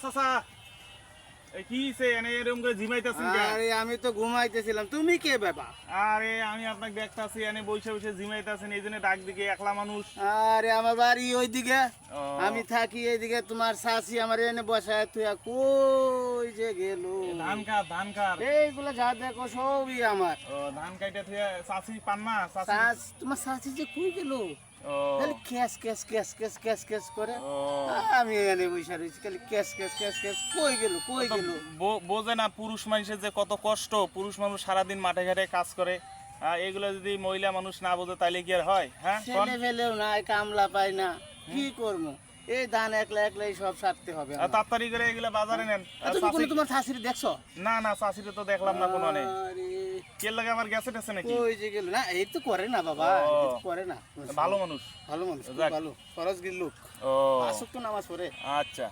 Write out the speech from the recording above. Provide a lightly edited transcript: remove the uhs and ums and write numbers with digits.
চাচা এই কি সে এনে এরকম করে ঝিমাইতেছেন কে? আরে আমি তো ঘুমাইতেছিলাম, তুমি কে বাবা? আরে আমি আপনাকে দেখতাছি এনে বসে বসে ঝিমাইতেছেন এই জন্য ডাক দিকে একলা মানুষ। আরে আমার বাড়ি ওইদিকে, ও, আমি থাকি এইদিকে। তোমার শাশি আমার এনে বসায় তুই কই যে গেল? ধান কার এইগুলো যা দেখো সবই আমার। ও ধান কাইটা থুয়া চাচি পান না চাচি? তোমার শাশি যে কই গেল? ও খালি cash cash cash cash cash cash করে। ও আমি এনে বসে রয়েছি, খালি ক্যাশ ক্যাশ ক্যাশ ক্যাশ। কই গেল কই তো গেল? বোঝে না পুরুষ মানুষের যে কত কষ্ট। পুরুষ মানুষ সারাদিন মাঠে ঘাটে কাজ করে, এগুলো যদি মহিলা মানুষ না বোঝে তাইলে কি আর হয়? হ্যাঁ কোন? ছেলে ফেলেও নাই, কামলা পাই না, কি করবো? এই ধান একলা একলাই সব সারতে হবে আমার। তাড়াতাড়ি করে এগুলো বাজারে নেন। তুমি কোনো তোমার শাশুড়ি দেখছো? না না চাষিরে তো দেখলাম না কোনো নেই। আরে কে লাগে আমার গেছে টেছে নাকি? কই যে গেল? না এই তো করে না বাবা, ও। এই তো করে না। ভালো মানুষ। ভালো মানুষ, খুব যাক। ভালো, ফরজ গিল লোক। ও আসুক তো নামাজ পড়ে। আচ্ছা।